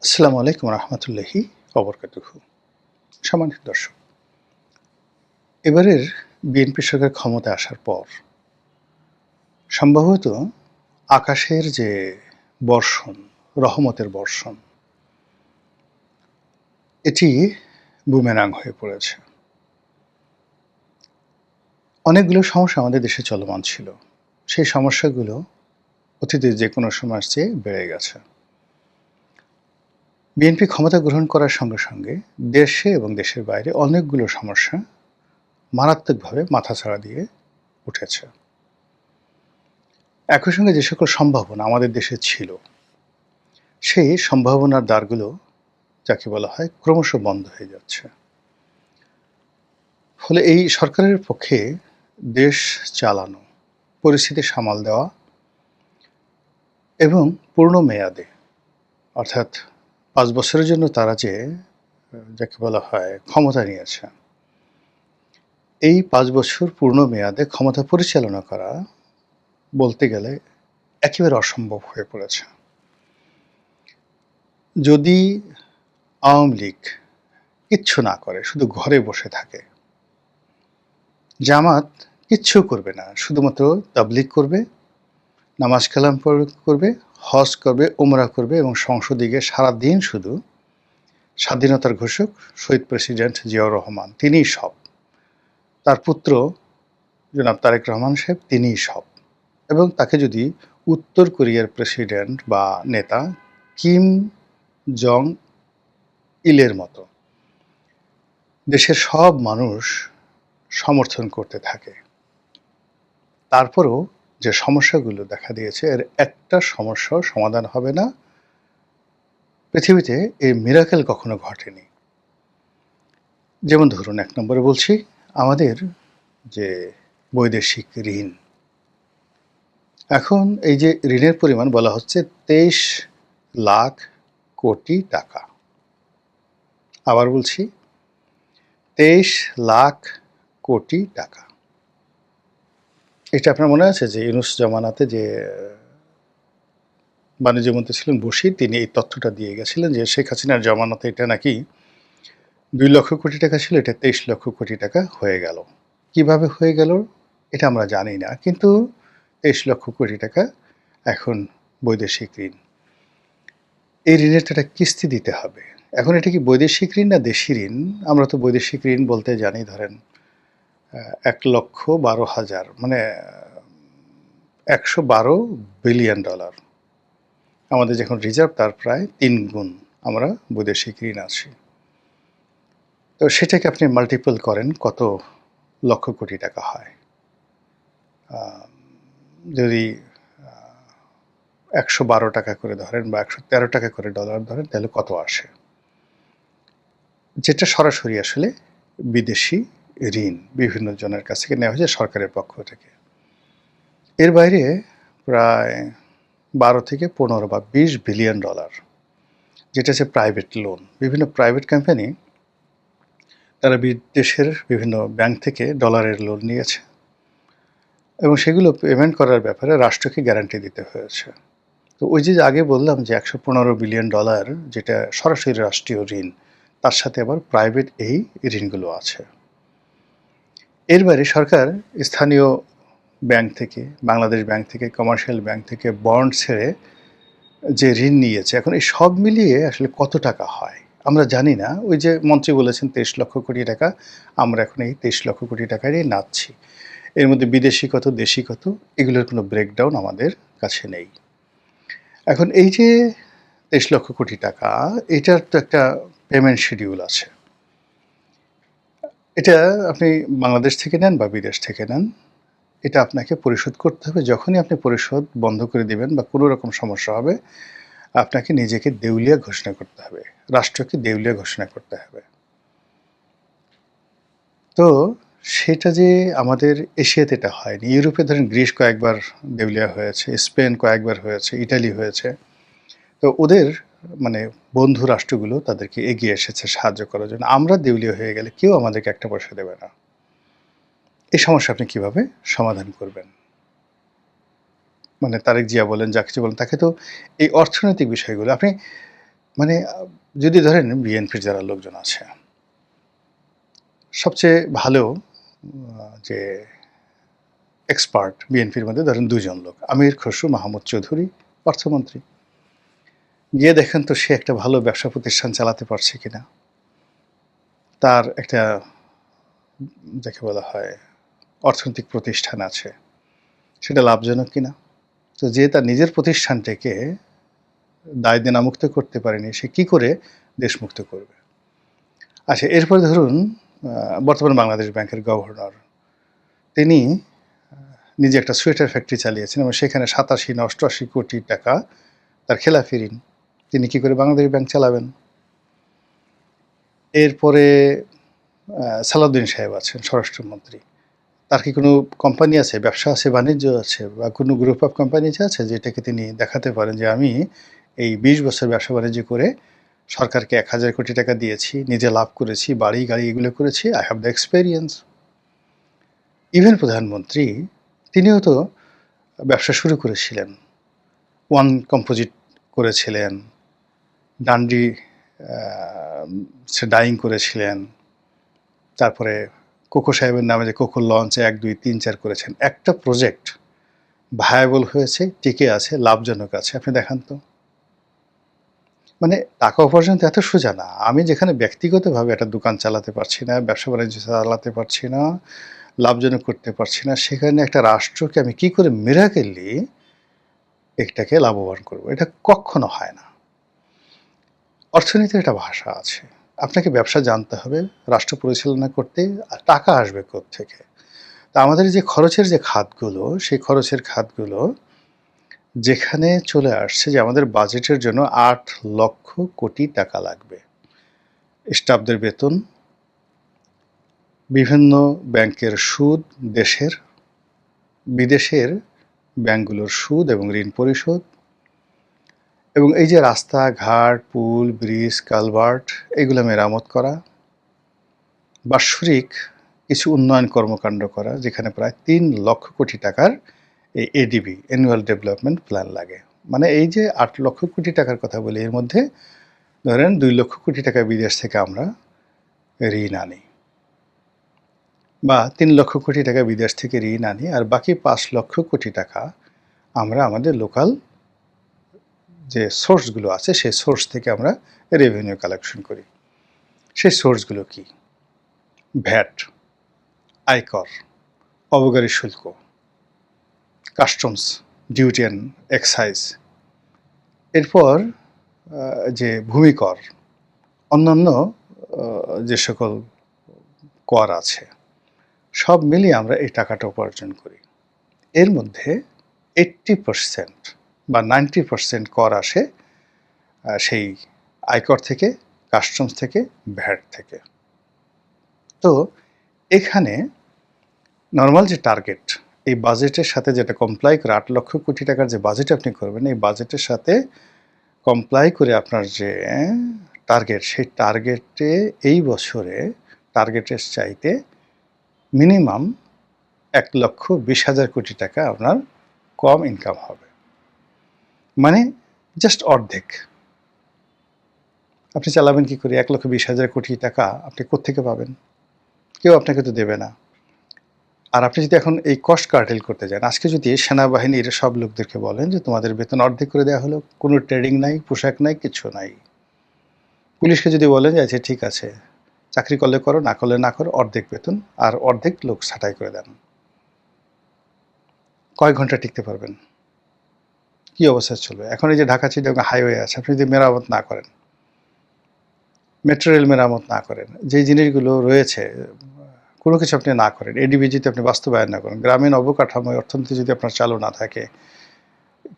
আসসালামু আলাইকুম রহমতুল্লাহি অবরকাতুহু। সম্মানিত দর্শক, এবারের বিএনপি সরকার ক্ষমতায় আসার পর সম্ভবত আকাশের যে বর্ষণ, রহমতের বর্ষণ, এটি বুমেরাং হয়ে পড়েছে। অনেকগুলো সমস্যা আমাদের দেশে চলমান ছিল। সেই সমস্যাগুলো অতীতে যে কোনো সময়ের চেয়ে বেড়ে গেছে। বিএনপি ক্ষমতা গ্রহণ করার সঙ্গে সঙ্গে দেশে এবং দেশের বাইরে অনেকগুলো সমস্যা মারাত্মকভাবে মাথাচাড়া দিয়ে উঠেছে। একই সঙ্গে যে সকল সম্ভাবনা আমাদের দেশে ছিল, সেই সম্ভাবনার দ্বারগুলো যাকে বলা হয় ক্রমশ বন্ধ হয়ে যাচ্ছে। ফলে এই সরকারের পক্ষে দেশ চালানো, পরিস্থিতি সামাল দেওয়া এবং পূর্ণ মেয়াদে, অর্থাৎ ৫ বছরের জন্য তারা যে যাকে বলা হয় ক্ষমতা নিয়েছে, এই ৫ বছর পূর্ণ মেয়াদে ক্ষমতা পরিচালনা করা বলতে গেলে একেবারে অসম্ভব হয়ে পড়েছে। যদি আওয়ামী লীগ কিচ্ছু না করে, শুধু ঘরে বসে থাকে, জামাত কিচ্ছু করবে না, শুধুমাত্র তাবলীগ করবে, নামাজ কালাম করবে, হজ করবে, উমরা করবে এবং সংসদে গিয়ে সারাদিন শুধু স্বাধীনতার ঘোষক শহীদ প্রেসিডেন্ট জিয়াউর রহমান তিনিই সব, তার পুত্র জনাব তারেক রহমান সাহেব তিনিই সব, এবং তাকে যদি উত্তর কোরিয়ার প্রেসিডেন্ট বা নেতা কিম জং ইলের মতো দেশের সব মানুষ সমর্থন করতে থাকে, তারপরও যে সমস্যাগুলো দেখা দিয়েছে, এর একটা সমস্যাও সমাধান হবে না। পৃথিবীতে এই মিরাকেল কখনো ঘটেনি। যেমন ধরুন, ১ নম্বরে বলছি, আমাদের যে বৈদেশিক ঋণ, এখন এই যে ঋণের পরিমাণ বলা হচ্ছে ২৩ লাখ কোটি টাকা। আবার বলছি, ২৩ লাখ কোটি টাকা। এটা আপনার মনে আছে যে ইউনূস জমানাতে যে বাণিজ্য মন্ত্রী ছিলেন বশির, তিনি এই তথ্যটা দিয়ে গেছিলেন যে শেখ হাসিনার জমানাতে এটা নাকি ২ লক্ষ কোটি টাকা ছিল, এটা ২৩ লক্ষ কোটি টাকা হয়ে গেল। কিভাবে হয়ে গেল এটা আমরা জানি না, কিন্তু ২৩ লক্ষ কোটি টাকা এখন বৈদেশিক ঋণ। এই ঋণের তো একটা কিস্তি দিতে হবে। এখন এটা কি বৈদেশিক ঋণ না দেশি ঋণ? আমরা তো বৈদেশিক ঋণ বলতে জানি ধরেন ১,১২,০০০, মানে $১১২ বিলিয়ন। আমাদের যখন রিজার্ভ তার প্রায় ৩ গুণ আমরা বৈদেশিক ঋণ আছি। তো সেটাকে আপনি মাল্টিপল করেন, কত লক্ষ কোটি টাকা হয়। যদি ১১২ টাকা করে ধরেন বা ১১৩ টাকা করে ডলার ধরেন, তাহলে কত আসে? যেটা সরাসরি আসলে বিদেশি ঋণ বিভিন্ন জনের কাছ থেকে নেওয়া হয়েছে সরকারের পক্ষ থেকে। এর বাইরে প্রায় ১২ থেকে ১৫ বা ২০ বিলিয়ন ডলার, যেটা হচ্ছে প্রাইভেট লোন। বিভিন্ন প্রাইভেট কোম্পানি তারা বিদেশের বিভিন্ন ব্যাংক থেকে ডলারের লোন নিয়েছে এবং সেগুলো পেমেন্ট করার ব্যাপারে রাষ্ট্রকে গ্যারান্টি দিতে হয়েছে। তো ওই যে আগে বললাম যে $১১৫ বিলিয়ন, যেটা সরাসরি রাষ্ট্রীয় ঋণ, তার সাথে আবার প্রাইভেট এই ঋণগুলো আছে। এর বাইরে সরকার স্থানীয় ব্যাংক থেকে, বাংলাদেশ ব্যাংক থেকে, কমার্শিয়াল ব্যাংক থেকে বন্ড ছেড়ে যে ঋণ নিয়েছে, এখন এই সব মিলিয়ে আসলে কত টাকা হয় আমরা জানি না। ওই যে মন্ত্রী বলেছেন ২৩ লক্ষ কোটি টাকা, আমরা এখন এই ২৩ লক্ষ কোটি টাকারই নাচ্ছি। এর মধ্যে বিদেশি কত, দেশি কত, এগুলোর কোনো ব্রেকডাউন আমাদের কাছে নেই। এখন এই যে ২৩ লক্ষ কোটি টাকা, এটার তো একটা পেমেন্ট শিডিউল আছে। এটা আপনি বাংলাদেশ থেকে নেন বা বিদেশ থেকে নেন, এটা আপনাকে পরিশোধ করতে হবে। যখনই আপনি পরিশোধ বন্ধ করে দিবেন বা কোনো রকম সমস্যা হবে, আপনাকে নিজেকে দেউলিয়া ঘোষণা করতে হবে, রাষ্ট্রকে দেউলিয়া ঘোষণা করতে হবে। তো সেটা যে আমাদের এশিয়াতে এটা হয়নি। ইউরোপে ধরেন গ্রিস কয়েকবার দেউলিয়া হয়েছে, স্পেন কয়েকবার হয়েছে, ইটালি হয়েছে। তো ওদের মানে বন্ধু রাষ্ট্রগুলো তাদেরকে এগিয়ে এসেছে সাহায্য করার জন্য। আমরা দেউলিয়া হয়ে গেলে কেউ আমাদেরকে একটা পয়সা দেবে না। এই সমস্যা আপনি কিভাবে সমাধান করবেন? মানে তারেক জিয়া বলেন, যা কিছু বলেন, তাকে তো এই অর্থনৈতিক বিষয়গুলো আপনি মানে যদি ধরেন বিএনপির যারা লোকজন আছে, সবচেয়ে ভালো যে এক্সপার্ট বিএনপির মধ্যে ধরেন ২ জন লোক, আমির খসরু মাহমুদ চৌধুরী অর্থমন্ত্রী। গিয়ে দেখেন তো সে একটা ভালো ব্যবসা প্রতিষ্ঠান চালাতে পারছে কিনা, তার একটা যাকে বলা হয় অর্থনৈতিক প্রতিষ্ঠান আছে, সেটা লাভজনক কিনা। তো যে তার নিজের প্রতিষ্ঠানটাকে দায় দেনামুক্ত করতে পারেনি, সে কি করে দেশমুক্ত করবে? আচ্ছা, এরপরে ধরুন বর্তমান বাংলাদেশ ব্যাংকের গভর্নর, তিনি নিজে একটা সোয়েটার ফ্যাক্টরি চালিয়েছেন এবং সেখানে ৮৭ না ৮৮ কোটি টাকা তার খেলাফি ঋণ। তিনি কি করে বাংলাদেশ ব্যাংক চালাবেন? এরপরে সালাউদ্দিন সাহেব আছেন স্বরাষ্ট্রমন্ত্রী, তার কি কোনো কোম্পানি আছে, ব্যবসা আছে, বাণিজ্য আছে, বা কোনো গ্রুপ অফ কোম্পানিজ আছে যেটাকে তিনি দেখাতে পারেন যে আমি এই ২০ বছর ব্যবসা বাণিজ্য করে সরকারকে ১,০০০ কোটি টাকা দিয়েছি, নিজে লাভ করেছি, বাড়ি গাড়ি এগুলো করেছি, I have the experience. Even প্রধানমন্ত্রী, তিনিও তো ব্যবসা শুরু করেছিলেন, ওয়ান কম্পোজিট করেছিলেন, ডান্ডি সে ডাইং করেছিলেন, তারপরে কোকো সাহেবের নামে যে কোকো লঞ্চ ১, ২, ৩, ৪ করেছেন। একটা প্রজেক্ট ভায়াবল হয়েছে, টিকে আছে, লাভজনক আছে, আপনি দেখান তো। মানে টাকা উপার্জন তো এত সোজা না। আমি যেখানে ব্যক্তিগতভাবে একটা দোকান চালাতে পারছি না, ব্যবসা বাণিজ্য চালাতে পারছি না, লাভজনক করতে পারছি না, সেখানে একটা রাষ্ট্রকে আমি কি করে মিরাকেলি এটাকে লাভবান করব? এটা কখনো হয় না। অর্থনীতির একটা ভাষা আছে, আপনাকে ব্যবসা জানতে হবে, রাষ্ট্র পরিচালনা করতে টাকা আসবে কোত্থেকে। তা আমাদের যে খরচের যে খাতগুলো, সেই খরচের খাতগুলো যেখানে চলে আসছে যে আমাদের বাজেটের জন্য ৮ লক্ষ কোটি টাকা লাগবে, স্টাফদের বেতন, বিভিন্ন ব্যাংকের সুদ, দেশের বিদেশের ব্যাংকগুলোর সুদ এবং ঋণ পরিশোধ, এবং এই যে রাস্তাঘাট, পুল, ব্রিজ, কালভার্ট এগুলো মেরামত করা, বাৎসরিক কিছু উন্নয়ন কর্মকাণ্ড করা, যেখানে প্রায় ৩ লক্ষ কোটি টাকার এই এডিবি, অ্যানুয়াল ডেভেলপমেন্ট প্ল্যান লাগে। মানে এই যে ৮ লক্ষ কোটি টাকার কথা বলি, এর মধ্যে ধরেন ২ লক্ষ কোটি টাকা বিদেশ থেকে আমরা ঋণ আনি, বা ৩ লক্ষ কোটি টাকা বিদেশ থেকে ঋণ আনি, আর বাকি ৫ লক্ষ কোটি টাকা আমরা আমাদের লোকাল যে সোর্সগুলো আছে সেই সোর্স থেকে আমরা রেভিনিউ কালেকশন করি। সেই সোর্সগুলো কি? ভ্যাট, আয়কর, অবকারী শুল্ক, কাস্টমস, ডিউটি অ্যান্ড এক্সাইজ, এরপর যে ভূমিকর, অন্যান্য যে সকল কর আছে, সব মিলিয়ে আমরা এই টাকাটা উপার্জন করি। এর মধ্যে 80% বা 90% কর আসে সেই আয়কর থেকে, কাস্টমস থেকে, ভ্যাট থেকে। তো এখানে নর্মাল যে টার্গেট, এই বাজেটের সাথে যেটা কমপ্লাই করে ৮ লক্ষ কোটি টাকার যে বাজেট আপনি করবেন, এই বাজেটের সাথে কমপ্লাই করে আপনার যে টার্গেট, সেই টার্গেটে এই বছরে টার্গেটের চাইতে মিনিমাম ১,২০,০০০ কোটি টাকা আপনার কম ইনকাম হবে। মানে জাস্ট অর্ধেক। আপনি চালাবেন কি করে? ১,২০,০০০ কোটি টাকা আপনি কোত্থেকে পাবেন? কেউ আপনাকে তো দেবে না। আর আপনি যদি এখন এই কস্ট কার্টেল করতে যান, আজকে যদি সেনাবাহিনীর সব লোকদেরকে বলেন যে তোমাদের বেতন অর্ধেক করে দেওয়া হলো, কোনো ট্রেডিং নাই, পোশাক নাই, কিচ্ছু নাই। পুলিশকে যদি বলেন যে আচ্ছা ঠিক আছে, চাকরি করলে করো, না করলে না করো, অর্ধেক বেতন আর অর্ধেক লোক ছাঁটাই করে দেন, কয় ঘন্টা টিকতে পারবেন? কি অবস্থা চলবে? এখন এই যে ঢাকা চিটাগাং হাইওয়ে আছে, আপনি যদি মেরামত না করেন, মেট্রো রেল মেরামত না করেন, যেই জিনিসগুলো রয়েছে কোনো কিছু আপনি না করেন, এডিবি যদি আপনি বাস্তবায়ন না করেন, গ্রামীণ অবকাঠামো অর্থনীতি যদি আপনার চালু না থাকে,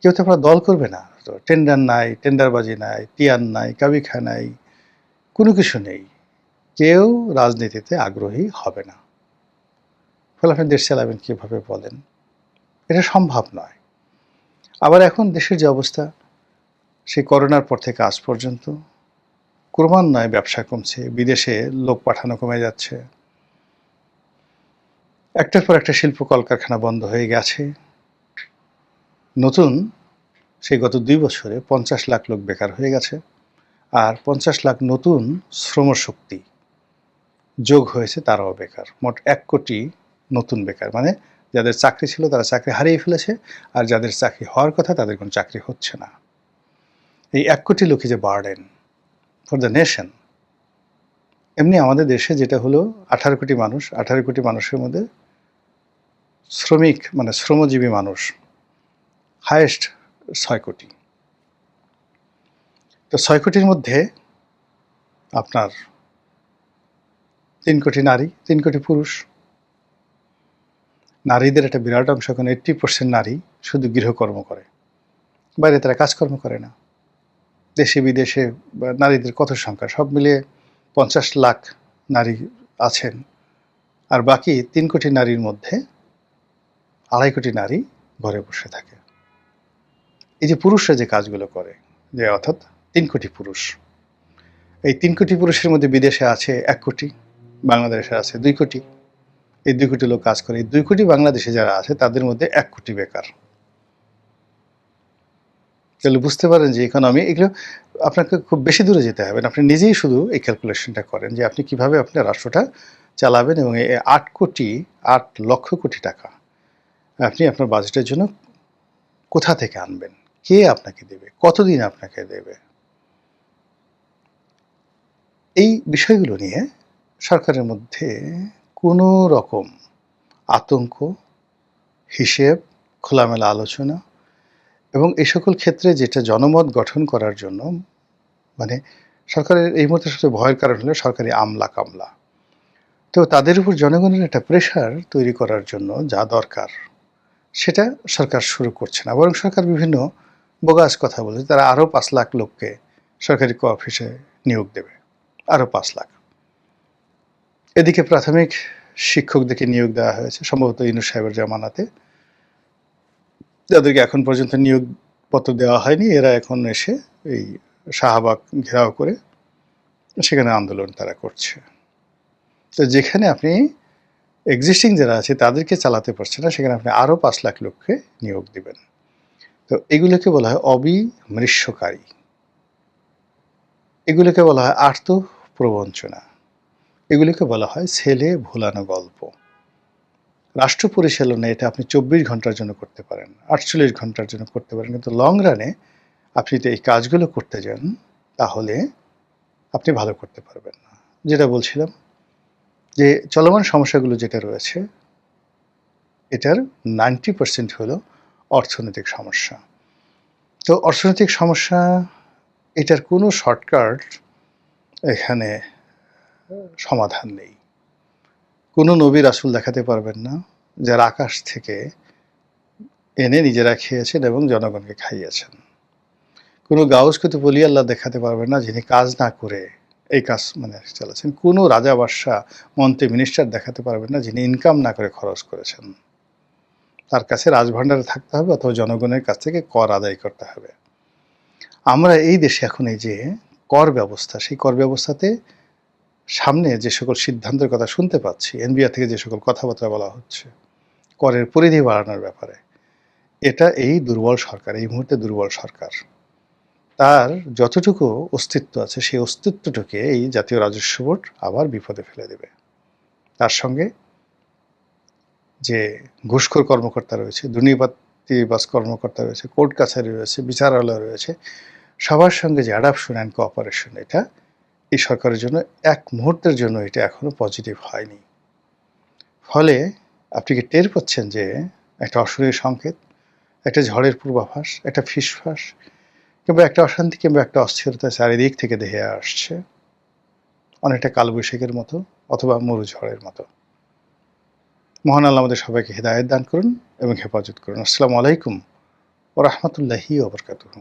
কেউ তো আপনার দল করবে না। তো টেন্ডার নাই, টেন্ডারবাজি নাই, টিয়ার নাই, কাবিখা নাই, কোনো কিছু নেই, কেউ রাজনীতিতে আগ্রহী হবে না। ফলে আপনি দেশ চালাবেন কীভাবে বলেন? এটা সম্ভব নয়। আবার এখন দেশের যে অবস্থা, সেই করোনার পর থেকে আজ পর্যন্ত ক্রমান্বয়ে ব্যবসা কমছে, বিদেশে লোক পাঠানো কমে যাচ্ছে, একটার পর একটা শিল্প কলকারখানা বন্ধ হয়ে গেছে। নতুন সেই গত ২ বছরে ৫০ লাখ লোক বেকার হয়ে গেছে। আর 50 লাখ নতুন শ্রমশক্তি যোগ হয়েছে, তারাও বেকার। মোট 1 কোটি নতুন বেকার, মানে যাদের চাকরি ছিল তারা চাকরি হারিয়ে ফেলেছে, আর যাদের চাকরি হওয়ার কথা তাদের কোনো চাকরি হচ্ছে না। এই 1 কোটি লোকই যে বার্ডেন ফর দ্য নেশন। এমনি আমাদের দেশে যেটা হলো 18 কোটি মানুষ, 18 কোটি মানুষের মধ্যে শ্রমিক মানে শ্রমজীবী মানুষ হায়েস্ট 6 কোটি। তো 6 কোটির মধ্যে আপনার 3 কোটি নারী, 3 কোটি পুরুষ। নারীদের একটা বিরাট অংশ, এখন 80% নারী শুধু গৃহকর্ম করে, বাইরে তারা কাজকর্ম করে না। দেশে বিদেশে নারীদের কত সংখ্যা, সব মিলিয়ে 50 লাখ নারী আছেন, আর বাকি 3 কোটি নারীর মধ্যে 2.5 কোটি নারী ঘরে বসে থাকে। এই যে পুরুষরা যে কাজগুলো করে, যে অর্থাৎ 3 কোটি পুরুষ, এই 3 কোটি পুরুষের মধ্যে বিদেশে আছে 1 কোটি, বাংলাদেশে আছে 2 কোটি। এই 2 কোটি লোক কাজ করে। এই 2 কোটি বাংলাদেশে যারা আছে তাদের মধ্যে 1 কোটি বেকার। তাহলে বুঝতে পারেন যে ইকোনমি, এগুলো আপনাকে খুব বেশি দূরে যেতে হবে না, আপনি নিজেই শুধু এই ক্যালকুলেশনটা করেন যে আপনি কিভাবে আপনার রাষ্ট্রটা চালাবেন, এবং এই 8 লক্ষ কোটি টাকা আপনি আপনার বাজেটের জন্য কোথা থেকে আনবেন, কে আপনাকে দেবে, কতদিন আপনাকে দেবে। এই বিষয়গুলো নিয়ে সরকারের মধ্যে কোনো রকম আতঙ্ক, হিসেব, খোলামেলা আলোচনা, এবং এই সকল ক্ষেত্রে যেটা জনমত গঠন করার জন্য, মানে সরকারের এই মুহূর্তে সবচেয়ে ভয়ের কারণ হলো সরকারি আমলা কামলা। তো তাদের উপর জনগণের একটা প্রেশার তৈরি করার জন্য যা দরকার সেটা সরকার শুরু করছে না, বরং সরকার বিভিন্ন বোগাস কথা বলে তারা আরও 5 লাখ লোককে সরকারি অফিসে নিয়োগ দেবে, আরও 5 লাখ। এদিকে প্রাথমিক শিক্ষকদেরকে নিয়োগ দেওয়া হয়েছে সম্ভবত ইউনূস সাহেবের জামানাতে, যাদেরকে এখন পর্যন্ত নিয়োগপত্র দেওয়া হয়নি। এরা এখন এসে এই শাহবাগ ঘেরাও করে সেখানে আন্দোলন তারা করছে। তো যেখানে আপনি এক্সিস্টিং যারা আছে তাদেরকে চালাতে পারছে না, সেখানে আপনি আরও 5 লাখ লোককে নিয়োগ দিবেন। তো এগুলোকে বলা হয় অবিমৃষ্যকারী, এগুলোকে বলা হয় আর্ত প্রবঞ্চনা, এগুলোকে বলা হয় ছেলে ভোলানো গল্প। রাষ্ট্র পরিচালনা এটা আপনি 24 ঘন্টার জন্য করতে পারেন, 48 ঘন্টার জন্য করতে পারেন, কিন্তু লং রানে আপনি যদি এই কাজগুলো করতে যান তাহলে আপনি ভালো করতে পারবেন না। যেটা বলছিলাম যে চলমান সমস্যাগুলো যেটা রয়েছে এটার 90% হলো অর্থনৈতিক সমস্যা। তো অর্থনৈতিক সমস্যা, এটার কোনো শর্টকাট এখানে সমাধান নেই। কোনো নবী রাসূল দেখাতে পারবেন না যারা আকাশ থেকে এনে নিজেরা খেয়েছেন এবং জনগণকে খাইয়েছেন। কোনো গাউস কুতুব ওলি আল্লাহ দেখাতে পারবেন না যিনি কাজ না করে এই কাজ মানে চালাচ্ছেন। কোনো রাজা বাদশাহ মন্ত্রী মিনিস্টার দেখাতে পারবেন না যিনি ইনকাম না করে খরচ করেছেন। তার কাছে রাজভাণ্ডারে থাকতে হবে অথবা জনগণের কাছ থেকে কর আদায় করতে হবে। আমরা এই দেশে এখন এই যে কর ব্যবস্থা, সেই কর ব্যবস্থাতে সামনে যে সকল সিদ্ধান্তের কথা শুনতে পাচ্ছি, এনবিআর থেকে যে সকল কথাবার্তা বলা হচ্ছে করের পরিধি বাড়ানোর ব্যাপারে, এটা এই দুর্বল সরকার, এই মুহূর্তে দুর্বল সরকার, তার যতটুকু অস্তিত্ব আছে সেই অস্তিত্বটাকে এই জাতীয় রাজস্ব বোর্ড আবার বিপদে ফেলে দেবে। তার সঙ্গে যে ঘুষখোর কর্মকর্তা রয়েছে, দুর্নীতিবাজ কর্মকর্তা রয়েছে, কোর্ট কাছারি রয়েছে, বিচারালয় রয়েছে, সবার সঙ্গে যে অ্যাডাপশন অ্যান্ড কোঅপারেশন, এটা এই সরকারের জন্য এক মুহূর্তের জন্য এটা এখনো পজিটিভ হয়নি। ফলে আপনি কি টের পাচ্ছেন যে একটা অশরীর সংকেত, একটা ঝড়ের পূর্বাভাস, একটা ফিসফাস, কিংবা একটা অশান্তি, কিংবা একটা অস্থিরতা চারিদিক থেকে দেহে আসছে, অনেকটা কালবৈশাখীর মতো অথবা মরুঝড়ের মতো। মহান আল্লাহ আমাদের সবাইকে হিদায়াত দান করুন এবং হেফাজত করুন। আসসালামু আলাইকুম ওয়া রাহমাতুল্লাহি ওয়া বারাকাতুহু।